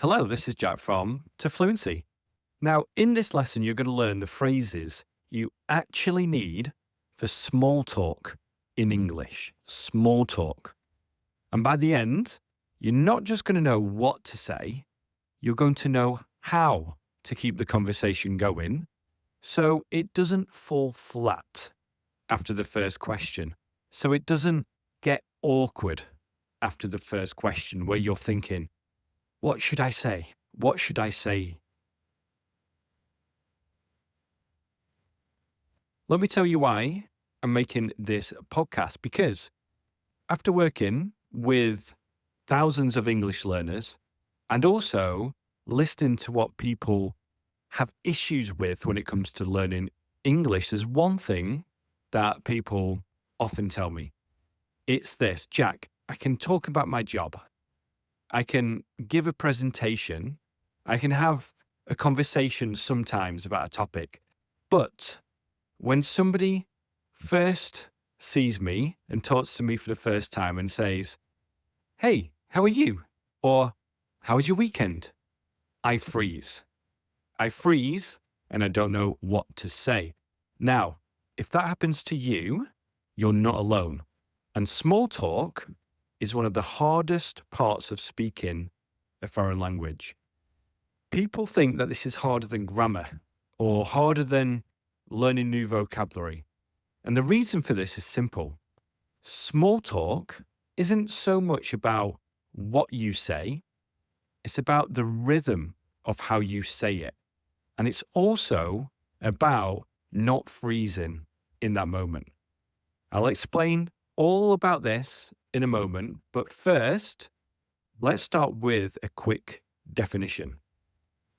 Hello, this is Jack from To Fluency. Now, in this lesson, you're going to learn the phrases you actually need for small talk in English. Small talk. And by the end, you're not just going to know what to say, you're going to know how to keep the conversation going so it doesn't fall flat after the first question. So it doesn't get awkward after the first question where you're thinking, what should I say? What should I say? Let me tell you why I'm making this podcast, because after working with thousands of English learners and also listening to what people have issues with when it comes to learning English, there's one thing that people often tell me. It's this: Jack, I can talk about my job. I can give a presentation. I can have a conversation sometimes about a topic. But when somebody first sees me and talks to me for the first time and says, "Hey, how are you?" Or "How was your weekend?" I freeze. I freeze and I don't know what to say. Now, if that happens to you, you're not alone. And small talk is one of the hardest parts of speaking a foreign language. People think that this is harder than grammar or harder than learning new vocabulary. And the reason for this is simple. Small talk isn't so much about what you say, it's about the rhythm of how you say it. And it's also about not freezing in that moment. I'll explain all about this in a moment, but first, let's start with a quick definition.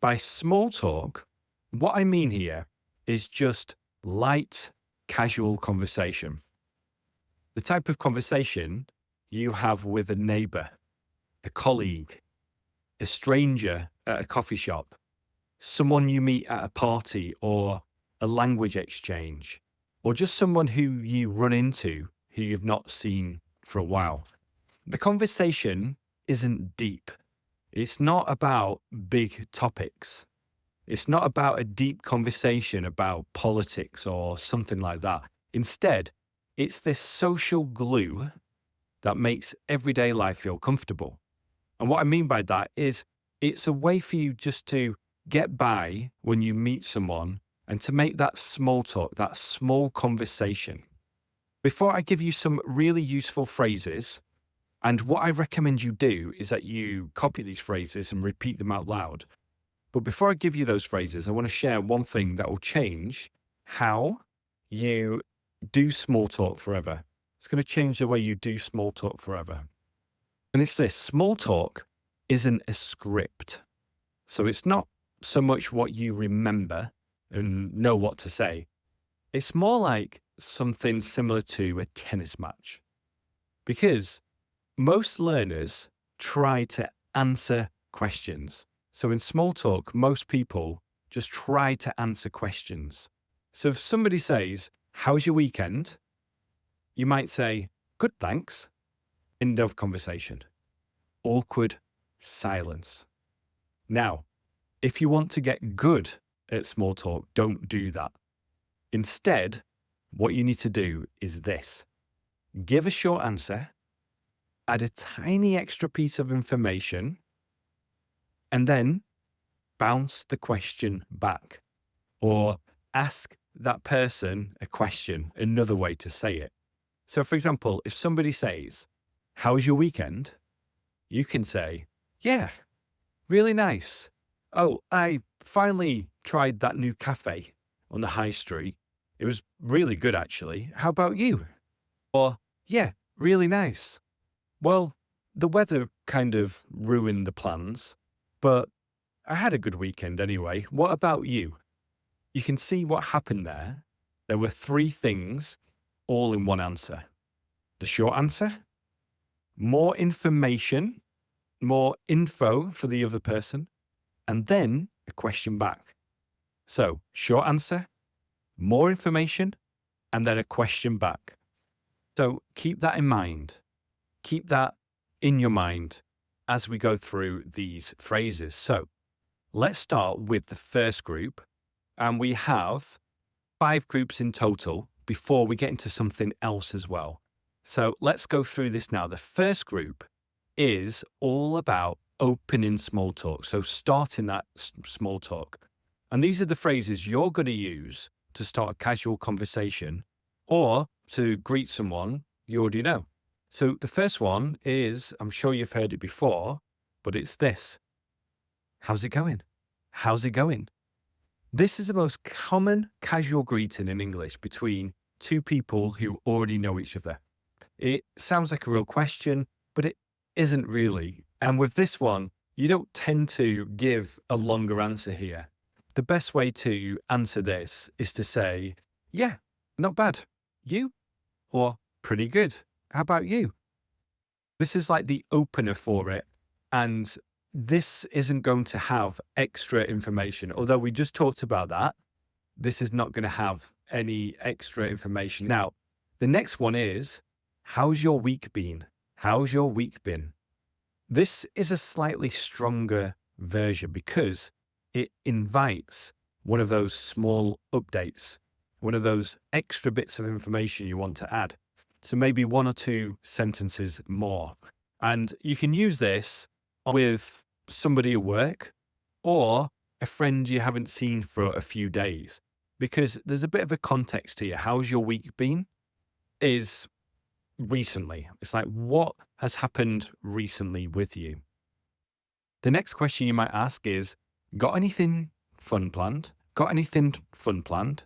By small talk, what I mean here is just light, casual conversation. The type of conversation you have with a neighbor, a colleague, a stranger at a coffee shop, someone you meet at a party or a language exchange, or just someone who you run into who you've not seen for a while. The conversation isn't deep. It's not about big topics. It's not about a deep conversation about politics or something like that. Instead, it's this social glue that makes everyday life feel comfortable. And what I mean by that is it's a way for you just to get by when you meet someone and to make that small talk, that small conversation. Before I give you some really useful phrases, and what I recommend you do is that you copy these phrases and repeat them out loud. But before I give you those phrases, I want to share one thing that will change how you do small talk forever. It's going to change the way you do small talk forever. And it's this: small talk isn't a script. So it's not so much what you remember and know what to say. It's more like something similar to a tennis match. Because most learners try to answer questions. So in small talk, most people just try to answer questions. So if somebody says, "How was your weekend?" you might say, "Good, thanks." End of conversation. Awkward silence. Now, if you want to get good at small talk, don't do that. Instead, what you need to do is this: give a short answer, add a tiny extra piece of information, and then bounce the question back, or ask that person a question, another way to say it. So, for example, if somebody says, "How was your weekend?" you can say, "Yeah, really nice. Oh, I finally tried that new cafe on the high street. It was really good, actually. How about you?" Or, "Yeah, really nice. Well, the weather kind of ruined the plans, but I had a good weekend anyway. What about you?" You can see what happened there. There were three things all in one answer. The short answer, more information, more info for the other person, and then a question back. So, short answer, more information, and then a question back. So keep that in mind. Keep that in your mind. as we go through these phrases. So let's start with the first group. And we have 5 groups in total before we get into something else as well. So let's go through this now. The first group is all about opening small talk. So starting that small talk. And these are the phrases you're going to use to start a casual conversation or to greet someone you already know. So the first one is, I'm sure you've heard it before, but it's this. How's it going? How's it going? This is the most common casual greeting in English between two people who already know each other. It sounds like a real question, but it isn't really. And with this one, you don't tend to give a longer answer here. The best way to answer this is to say, yeah, not bad. You? Or pretty good. How about you? This is like the opener for it. And this isn't going to have extra information. Although we just talked about that, this is not going to have any extra information. Now, the next one is, how's your week been? How's your week been? This is a slightly stronger version because it invites one of those small updates, one of those extra bits of information you want to add. So maybe 1 or 2 sentences more. And you can use this with somebody at work or a friend you haven't seen for a few days, because there's a bit of a context here. How's your week been? Is recently. It's like, what has happened recently with you? The next question you might ask is, got anything fun planned? Got anything fun planned?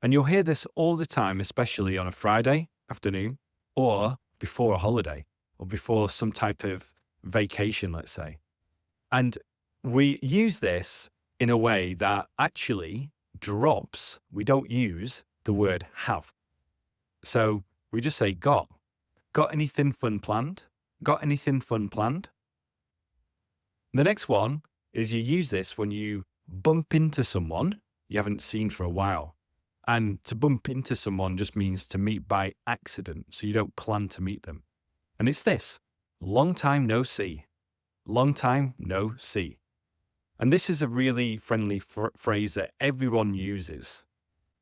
And you'll hear this all the time, especially on a Friday afternoon or before a holiday or before some type of vacation, let's say. And we use this in a way that actually drops. We don't use the word have. So we just say got. Got anything fun planned? Got anything fun planned? The next one is you use this when you bump into someone you haven't seen for a while. And to bump into someone just means to meet by accident, so you don't plan to meet them. And it's this, long time no see. Long time no see. And this is a really friendly phrase that everyone uses.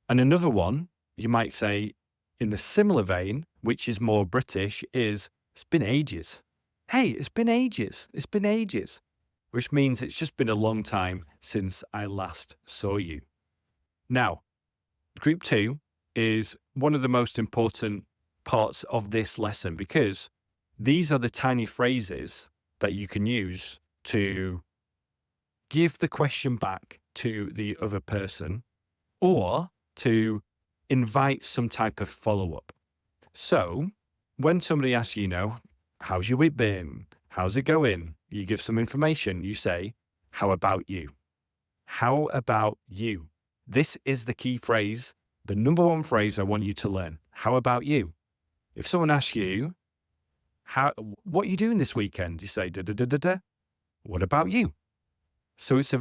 And another one you might say in the similar vein, which is more British, is it's been ages. Hey, it's been ages. It's been ages. Which means it's just been a long time since I last saw you. Now, group 2 is one of the most important parts of this lesson because these are the tiny phrases that you can use to give the question back to the other person or to invite some type of follow-up. So when somebody asks you, how's your week been? How's it going? You give some information. You say, how about you? How about you? This is the key phrase, the number one phrase I want you to learn. How about you? If someone asks you, what are you doing this weekend? You say, da, da, da, da, da. What about you? So it's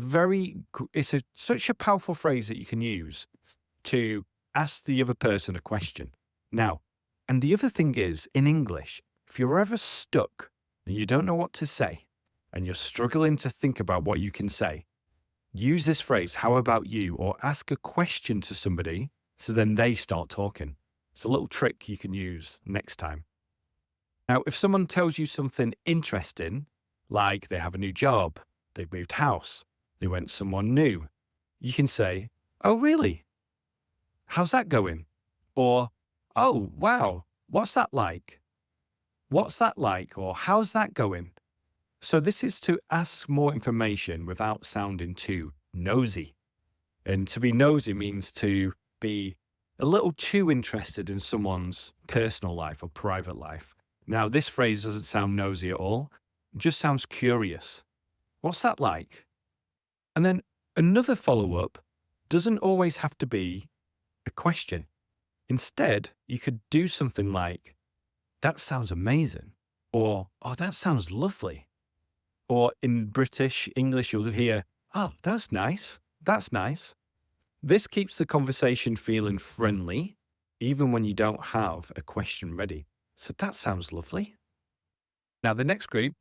such a powerful phrase that you can use to ask the other person a question. Now, and the other thing is, in English, if you're ever stuck and you don't know what to say and you're struggling to think about what you can say, use this phrase, how about you? Or ask a question to somebody so then they start talking. It's a little trick you can use next time. Now, if someone tells you something interesting, like they have a new job, they've moved house, they went someone new, you can say, oh, really? How's that going? Or, oh, wow, what's that like? What's that like? Or how's that going? So this is to ask more information without sounding too nosy. And to be nosy means to be a little too interested in someone's personal life or private life. Now, this phrase doesn't sound nosy at all. It just sounds curious. What's that like? And then another follow-up doesn't always have to be a question. Instead, you could do something like, that sounds amazing. Or, oh, that sounds lovely. Or in British English, you'll hear, oh, that's nice. That's nice. This keeps the conversation feeling friendly, even when you don't have a question ready. So that sounds lovely. Now, the next group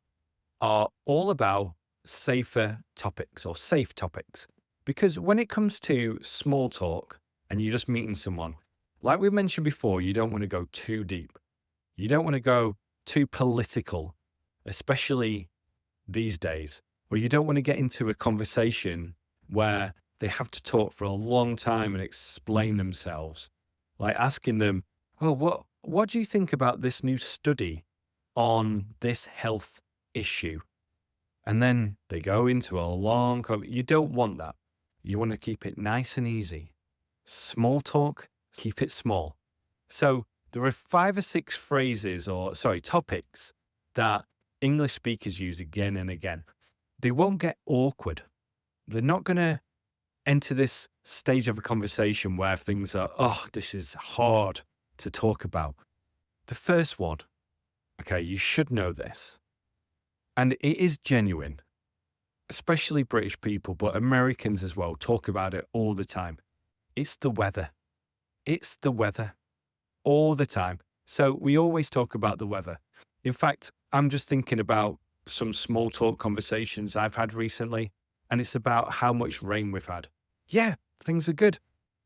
are all about safer topics or safe topics. Because when it comes to small talk and you're just meeting someone, like we mentioned before, you don't want to go too deep. You don't want to go too political, especially these days, or you don't want to get into a conversation where they have to talk for a long time and explain themselves, like asking them, "Oh, what do you think about this new study on this health issue?" And then they go into a long you don't want that. You want to keep it nice and easy. Small talk, keep it small. So there are 5 or 6 phrases or sorry, topics that English speakers use again and again. They won't get awkward. They're not going to enter this stage of a conversation where things are, oh, this is hard to talk about. The first one, okay, you should know this, and it is genuine, especially British people, but Americans as well talk about it all the time. It's the weather. It's the weather all the time. So we always talk about the weather. In fact, I'm just thinking about some small talk conversations I've had recently, and it's about how much rain we've had. Yeah, things are good.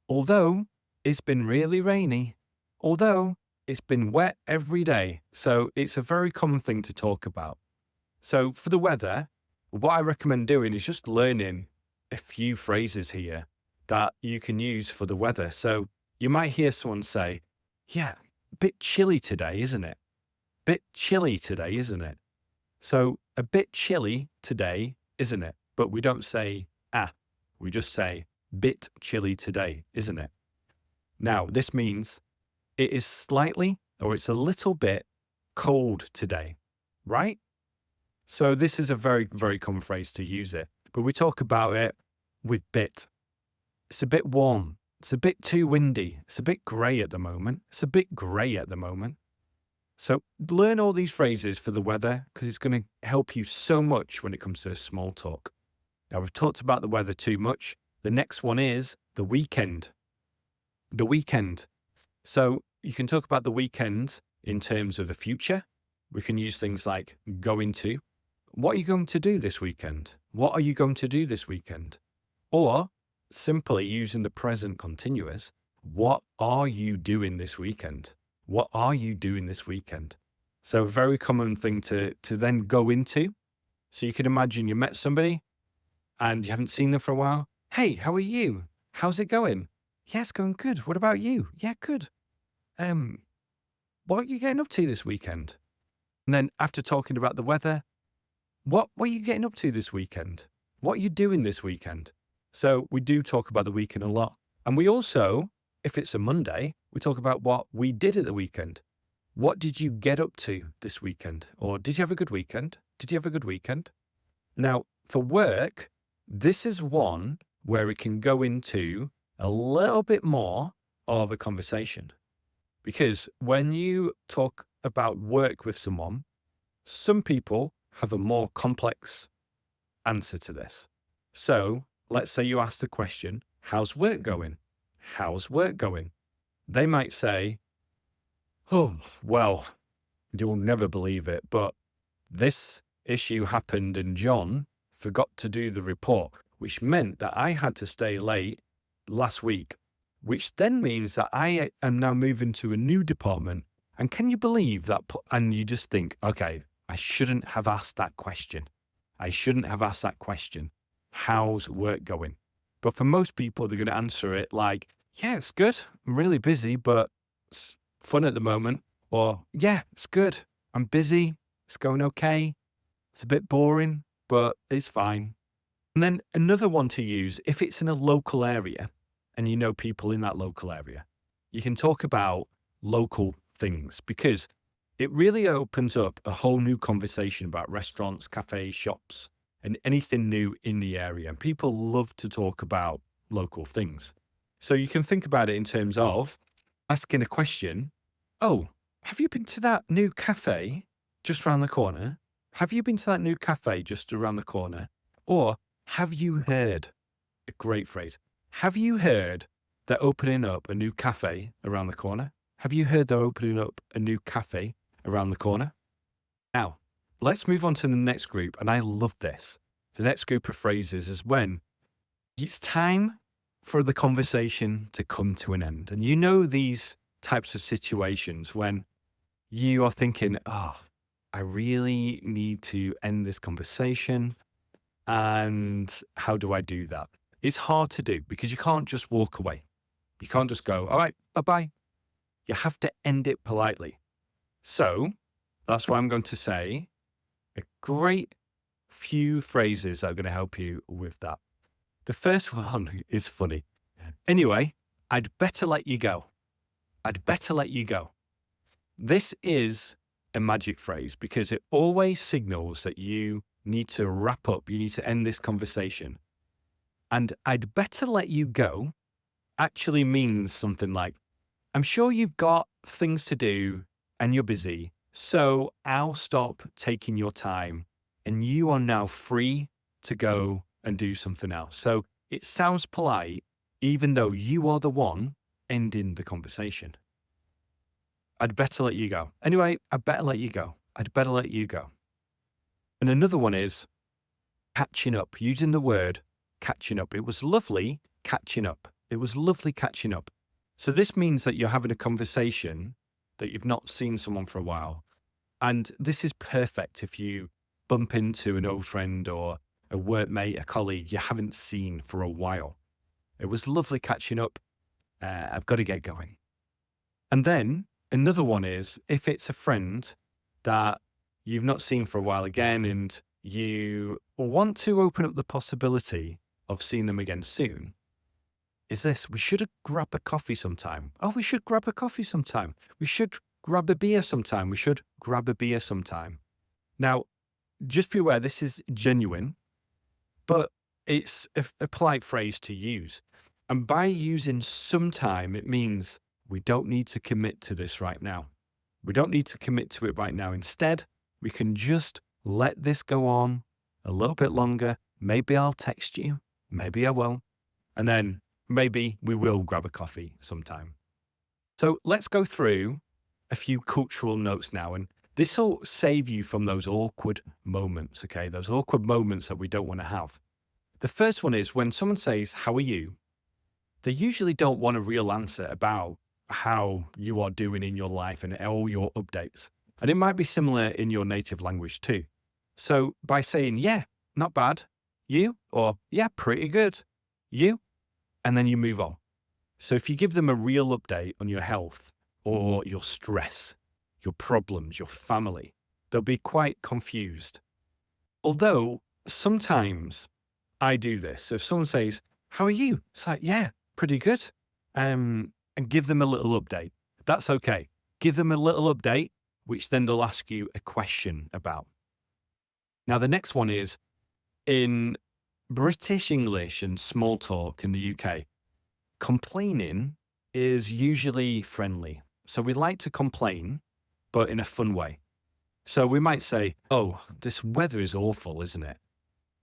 Although it's been really rainy, although it's been wet every day. So it's a very common thing to talk about. So for the weather, what I recommend doing is just learning a few phrases here that you can use for the weather. So you might hear someone say, yeah, a bit chilly today, isn't it? Bit chilly today, isn't it? So a bit chilly today, isn't it? But we don't say, we just say, bit chilly today, isn't it? Now, this means it is slightly or it's a little bit cold today, right? So this is a very, very common phrase to use it, but we talk about it with bit. It's a bit warm. It's a bit too windy. It's a bit grey at the moment. It's a bit grey at the moment. So learn all these phrases for the weather because it's going to help you so much when it comes to small talk. Now, we've talked about the weather too much. The next one is the weekend. The weekend. So you can talk about the weekend in terms of the future. We can use things like going to. What are you going to do this weekend? What are you going to do this weekend? Or simply using the present continuous, what are you doing this weekend? What are you doing this weekend? So a very common thing to then go into. So you can imagine you met somebody and you haven't seen them for a while. Hey, how are you? How's it going? Yeah, it's going good. What about you? Yeah, good. What are you getting up to this weekend? And then after talking about the weather, what are you getting up to this weekend? What are you doing this weekend? So we do talk about the weekend a lot. And we also, if it's a Monday, we talk about what we did at the weekend. What did you get up to this weekend? Or did you have a good weekend? Did you have a good weekend? Now, for work, this is one where it can go into a little bit more of a conversation. Because when you talk about work with someone, some people have a more complex answer to this. So let's say you asked a question, how's work going? How's work going? They might say, oh, well, you'll never believe it, but this issue happened and John forgot to do the report, which meant that I had to stay late last week, which then means that I am now moving to a new department. And can you believe that? And you just think, okay, I shouldn't have asked that question. I shouldn't have asked that question. How's work going? But for most people, they're going to answer it like, yeah, it's good. I'm really busy, but it's fun at the moment. Or, yeah, it's good. I'm busy. It's going okay. It's a bit boring, but it's fine. And then another one to use, if it's in a local area and you know people in that local area, you can talk about local things because it really opens up a whole new conversation about restaurants, cafes, shops, and anything new in the area. And people love to talk about local things. So you can think about it in terms of asking a question. Oh, have you been to that new cafe just around the corner? Have you been to that new cafe just around the corner? Or have you heard, a great phrase, have you heard they're opening up a new cafe around the corner? Have you heard they're opening up a new cafe around the corner? Now, let's move on to the next group. And I love this. The next group of phrases is when it's time for the conversation to come to an end. And you know these types of situations when you are thinking, oh, I really need to end this conversation. And how do I do that? It's hard to do because you can't just walk away. You can't just go, all right, bye-bye. You have to end it politely. So that's why I'm going to say a great few phrases that are going to help you with that. The first one is funny. Anyway, I'd better let you go. I'd better let you go. This is a magic phrase because it always signals that you need to wrap up. You need to end this conversation. And I'd better let you go actually means something like, I'm sure you've got things to do and you're busy, so I'll stop taking your time and you are now free to go and do something else. So it sounds polite, even though you are the one ending the conversation. I'd better let you go. Anyway, I'd better let you go. I'd better let you go. And another one is catching up, using the word catching up. It was lovely catching up. It was lovely catching up. So this means that you're having a conversation that you've not seen someone for a while. And this is perfect if you bump into an old friend or a workmate, a colleague you haven't seen for a while. It was lovely catching up. I've got to get going. And then another one is if it's a friend that you've not seen for a while again and you want to open up the possibility of seeing them again soon, is this, we should grab a coffee sometime. Oh, we should grab a coffee sometime. We should grab a beer sometime. We should grab a beer sometime. Now, just be aware, this is genuine, but it's a polite phrase to use. And by using sometime, it means we don't need to commit to this right now. We don't need to commit to it right now. Instead, we can just let this go on a little bit longer. Maybe I'll text you. Maybe I won't. And then maybe we will grab a coffee sometime. So let's go through a few cultural notes now. And this will save you from those awkward moments, okay? Those awkward moments that we don't want to have. The first one is when someone says, how are you? They usually don't want a real answer about how you are doing in your life and all your updates. And it might be similar in your native language too. So by saying, yeah, not bad, you, or yeah, pretty good, you, and then you move on. So if you give them a real update on your health or your stress, your problems, your family, they'll be quite confused. Although sometimes I do this. So if someone says, how are you? It's like, yeah, pretty good. And give them a little update. That's okay. Give them a little update, which then they'll ask you a question about. Now, the next one is in British English and small talk in the UK, complaining is usually friendly. So we like to complain, but in a fun way. So we might say, oh, this weather is awful, isn't it?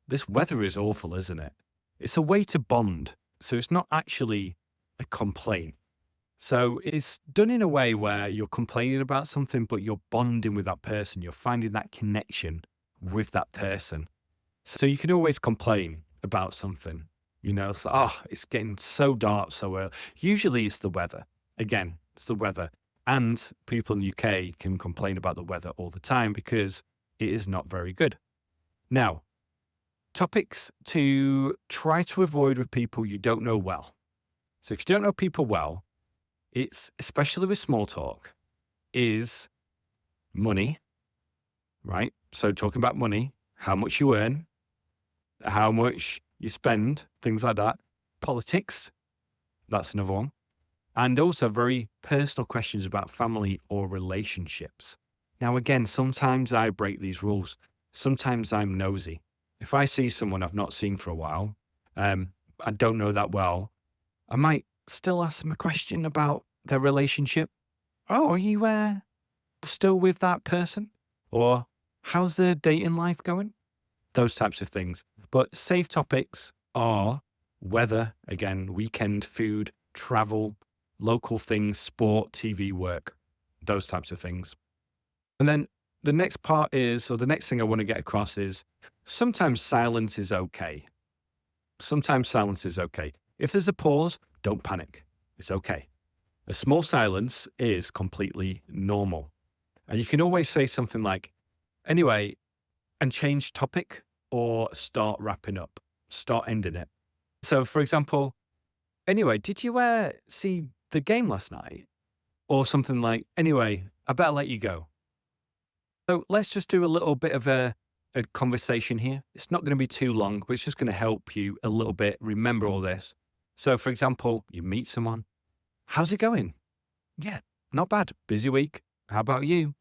This weather is awful, isn't it? It's a way to bond. So it's not actually a complaint. So it's done in a way where you're complaining about something, but you're bonding with that person. You're finding that connection with that person. So you can always complain about something, you know, so, oh, it's getting so dark so early. Usually it's the weather. Again, it's the weather. And people in the UK can complain about the weather all the time because it is not very good. Now, topics to try to avoid with people you don't know well. So if you don't know people well, it's, especially with small talk, is money, right? So talking about money, how much you earn, how much you spend, things like that. Politics, that's another one. And also very personal questions about family or relationships. Now, again, sometimes I break these rules. Sometimes I'm nosy. If I see someone I've not seen for a while, I don't know that well, I might still ask them a question about their relationship. Oh, are you still with that person? Or how's their dating life going? Those types of things. But safe topics are weather, again, weekend food, travel, local things, sport, TV, work, those types of things. And then the next part is, or the next thing I want to get across is sometimes silence is okay. Sometimes silence is okay. If there's a pause, don't panic. It's okay. A small silence is completely normal. And you can always say something like, anyway, and change topic or start wrapping up, start ending it. So, for example, anyway, did you see the game last night? Or something like, anyway, I better let you go. So let's just do a little bit of a conversation here. It's not going to be too long, but it's just going to help you a little bit remember all this. So, for example, you meet someone. How's it going? Yeah, not bad. Busy week. How about you?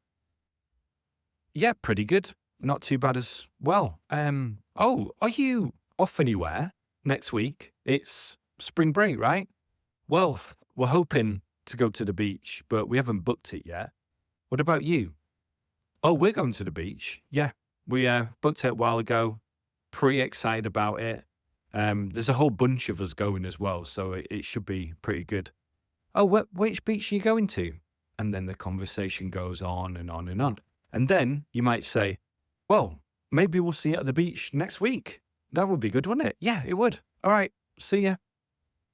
Yeah, pretty good. Not too bad as well. Oh, are you off anywhere next week? It's spring break, right? Well, we're hoping to go to the beach, but we haven't booked it yet. What about you? Oh, we're going to the beach. Yeah, we booked it a while ago. Pretty excited about it. There's a whole bunch of us going as well, so it should be pretty good. Oh, which beach are you going to? And then the conversation goes on and on and on. And then you might say, well, maybe we'll see you at the beach next week. That would be good, wouldn't it? Yeah, it would. All right, see ya.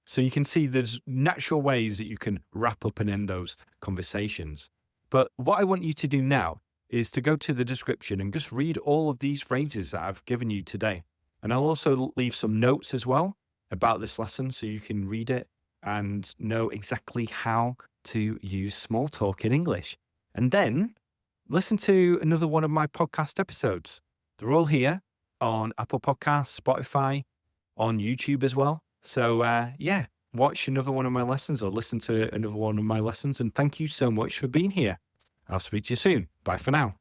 So you can see there's natural ways that you can wrap up and end those conversations. But what I want you to do now is to go to the description and just read all of these phrases that I've given you today. And I'll also leave some notes as well about this lesson so you can read it and know exactly how to use small talk in English. And then listen to another one of my podcast episodes. They're all here on Apple Podcasts, Spotify, on YouTube as well. So, yeah, watch another one of my lessons or listen to another one of my lessons. And thank you so much for being here. I'll speak to you soon. Bye for now.